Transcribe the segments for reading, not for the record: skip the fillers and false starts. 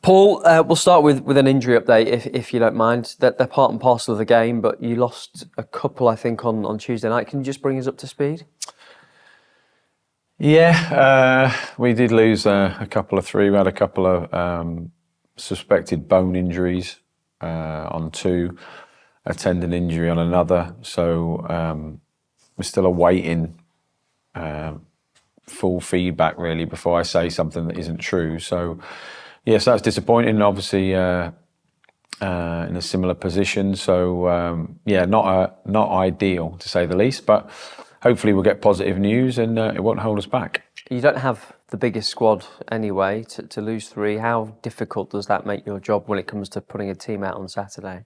Paul, we'll start with an injury update, if you don't mind. They're part and parcel of the game, but you lost a couple, I think, on Tuesday night. Can you just bring us up to speed? Yeah, we did lose a couple of three. We had a couple of suspected bone injuries on two, a tendon injury on another. So we're still awaiting full feedback, really, before I say something that isn't true. So yes, that's disappointing. Obviously, in a similar position. So yeah, not ideal to say the least. But hopefully, we'll get positive news and it won't hold us back. You don't have the biggest squad anyway. To lose three, how difficult does that make your job when it comes to putting a team out on Saturday?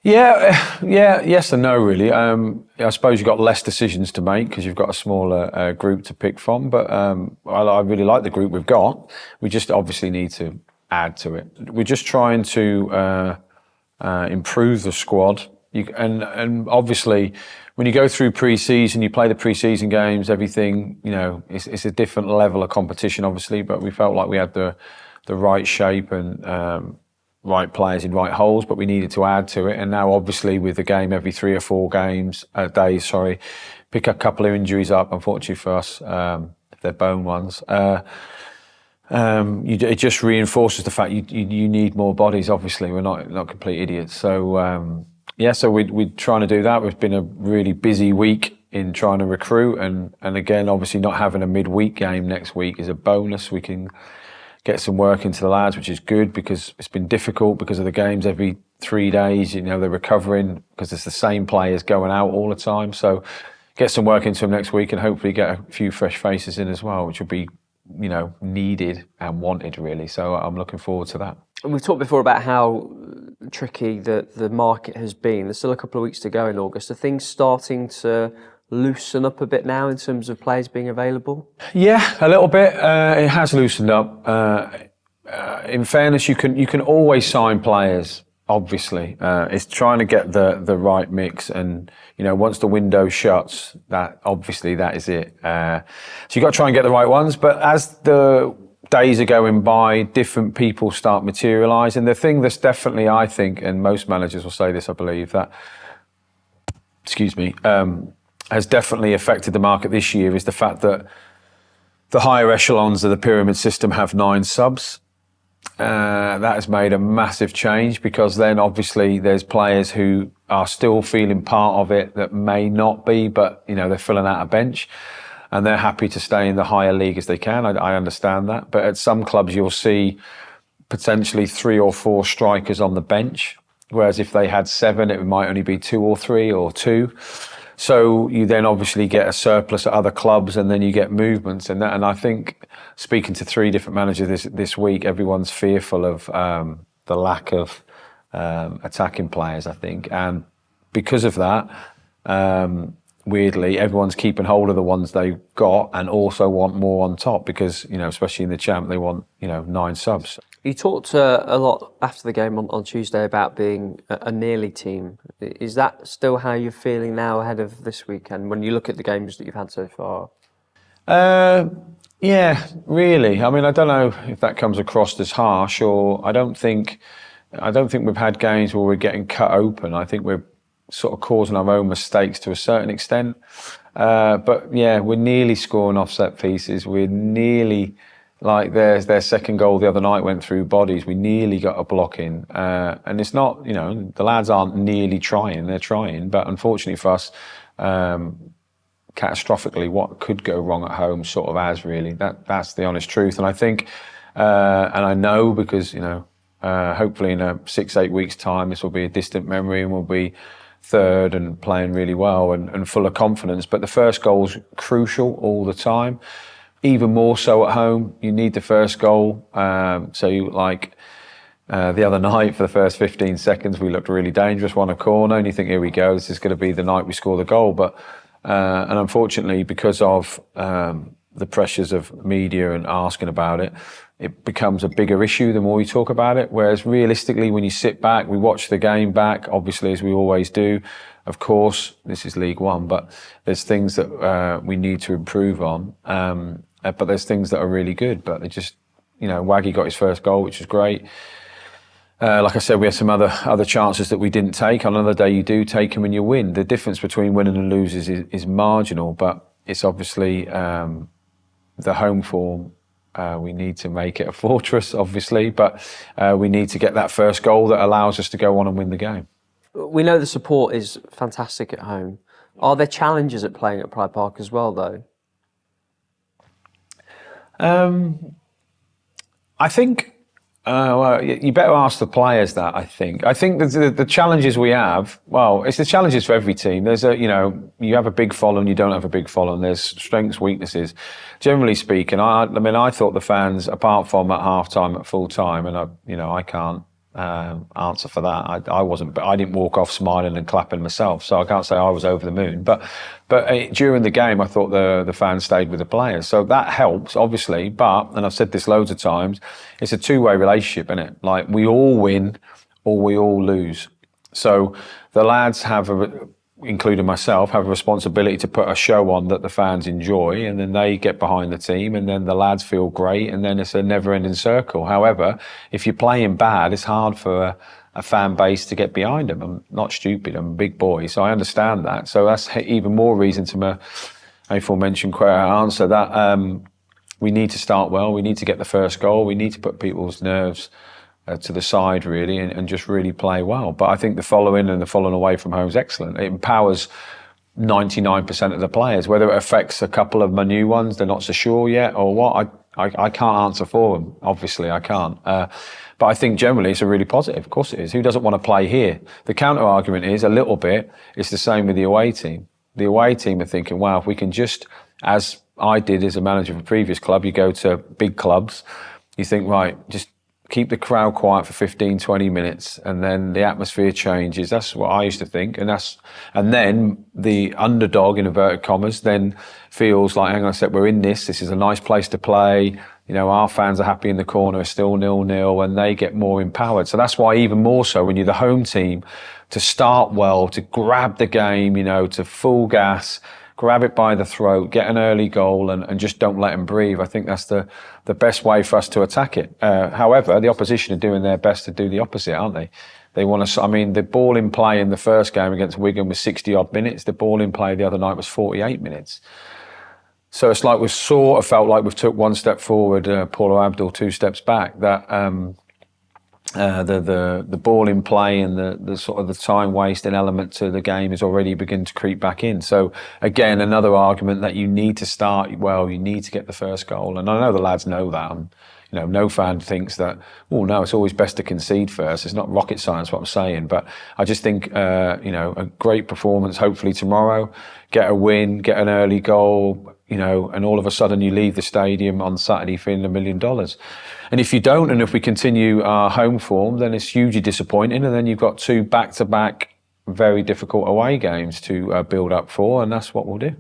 Yeah, yes and no, really. I suppose you've got less decisions to make because you've got a smaller group to pick from. But I really like the group we've got. We just obviously need to add to it. We're just trying to improve the squad. And obviously, when you go through pre-season, you play the pre-season games, everything, it's a different level of competition, obviously. But we felt like we had the right shape and right players in right holes, but we needed to add to it. And now, obviously, with the game every 3 or 4 days, pick a couple of injuries up, unfortunately for us, if they're bone ones. It just reinforces the fact you need more bodies, obviously. We're not complete idiots. So, so we're trying to do that. We've been a really busy week in trying to recruit. And again, obviously, not having a midweek game next week is a bonus. We can get some work into the lads, which is good because it's been difficult because of the games every 3 days. They're recovering because it's the same players going out all the time. So get some work into them next week and hopefully get a few fresh faces in as well, which will be, needed and wanted, really. So I'm looking forward to that. We've talked before about how tricky the market has been. There's still a couple of weeks to go in August. Are things starting to loosen up a bit now in terms of players being available? Yeah, a little bit. It has loosened up. In fairness, you can always sign players. Obviously, it's trying to get the right mix, and once the window shuts, that is it. So you got to try and get the right ones. But as the days are going by, different people start materialising. The thing that's definitely, I think, and most managers will say this, I believe, that has definitely affected the market this year is the fact that the higher echelons of the pyramid system have 9 subs. That has made a massive change because then obviously there's players who are still feeling part of it that may not be, but they're filling out a bench and they're happy to stay in the higher league as they can. I understand that. But at some clubs you'll see potentially 3 or 4 strikers on the bench, whereas if they had 7, it might only be 2 or 3 or 2. So you then obviously get a surplus at other clubs and then you get movements and that. And I think speaking to 3 different managers this week, everyone's fearful of the lack of attacking players, I think. And because of that, weirdly, everyone's keeping hold of the ones they've got and also want more on top because, especially in the champ, they want, 9 subs. You talked a lot after the game on Tuesday about being a nearly team. Is that still how you're feeling now ahead of this weekend when you look at the games that you've had so far? Yeah, really. I mean, I don't know if that comes across as harsh, or I don't think we've had games where we're getting cut open. I think we're sort of causing our own mistakes to a certain extent. But yeah, we're nearly scoring off set pieces. We're nearly, like their second goal the other night went through bodies. We nearly got a block in. And it's not, the lads aren't nearly trying, they're trying. But unfortunately for us, catastrophically, what could go wrong at home sort of has really. That's the honest truth. And I think, and I know because, hopefully in 6-8 weeks' time, this will be a distant memory and we'll be third and playing really well and full of confidence. But the first goal's crucial all the time. Even more so at home, you need the first goal. The other night, for the first 15 seconds, we looked really dangerous, won a corner, and you think, here we go, this is going to be the night we score the goal. But and unfortunately, because of the pressures of media and asking about it, it becomes a bigger issue the more you talk about it. Whereas realistically, when you sit back, we watch the game back, obviously, as we always do. Of course, this is League One, but there's things that we need to improve on. But there's things that are really good, but Waggy got his first goal, which was great. Like I said, we had some other chances that we didn't take. On another day, you do take them and you win. The difference between winning and losing is marginal, but it's obviously the home form. We need to make it a fortress, obviously, but we need to get that first goal that allows us to go on and win the game. We know the support is fantastic at home. Are there challenges at playing at Pride Park as well, though? I think well, you better ask the players that. I think the challenges we have. Well, it's the challenges for every team. There's you have a big following, you don't have a big following. There's strengths, weaknesses. Generally speaking, I mean, I thought the fans, apart from at half time, at full time, and I can't answer for that. I wasn't, but I didn't walk off smiling and clapping myself, so I can't say I was over the moon. But during the game, I thought the fans stayed with the players, so that helps, obviously. But, and I've said this loads of times, it's a two-way relationship, isn't it? Like, we all win or we all lose. So the lads have including myself, have a responsibility to put a show on that the fans enjoy, and then they get behind the team, and then the lads feel great, and then it's a never-ending circle. However, if you're playing bad, it's hard for a fan base to get behind them. I'm not stupid, I'm a big boy, so I understand that. So that's even more reason to my aforementioned answer that we need to start well, we need to get the first goal, we need to put people's nerves to the side, really, and just really play well. But I think the following and the following away from home is excellent. It empowers 99% of the players. Whether it affects a couple of my new ones, they're not so sure yet, or what, I can't answer for them. Obviously, I can't. But I think generally it's a really positive. Of course it is. Who doesn't want to play here? The counter argument is a little bit, it's the same with the away team. The away team are thinking, wow, if we can just, as I did as a manager of a previous club, you go to big clubs, you think, right, just keep the crowd quiet for 15, 20 minutes, and then the atmosphere changes. That's what I used to think. And then the underdog, in inverted commas, then feels like, hang on a sec, we're in this is a nice place to play. Our fans are happy in the corner, it's still 0-0, and they get more empowered. So that's why even more so when you're the home team, to start well, to grab the game, to full gas, grab it by the throat, get an early goal, and just don't let them breathe. I think that's the best way for us to attack it. However, the opposition are doing their best to do the opposite, aren't they? They want to, the ball in play in the first game against Wigan was 60 odd minutes. The ball in play the other night was 48 minutes. So it's like we've sort of felt like we've took one step forward, Paul Abdul 2 steps back, that the ball in play and the sort of the time wasting element to the game is already beginning to creep back in. So again, another argument that you need to start well, you need to get the first goal. And I know the lads know that. No fan thinks that, oh no, it's always best to concede first. It's not rocket science what I'm saying, but I just think, a great performance hopefully tomorrow, get a win, get an early goal, and all of a sudden you leave the stadium on Saturday feeling $1 million. And if you don't, and if we continue our home form, then it's hugely disappointing. And then you've got 2 back-to-back very difficult away games to build up for, and that's what we'll do.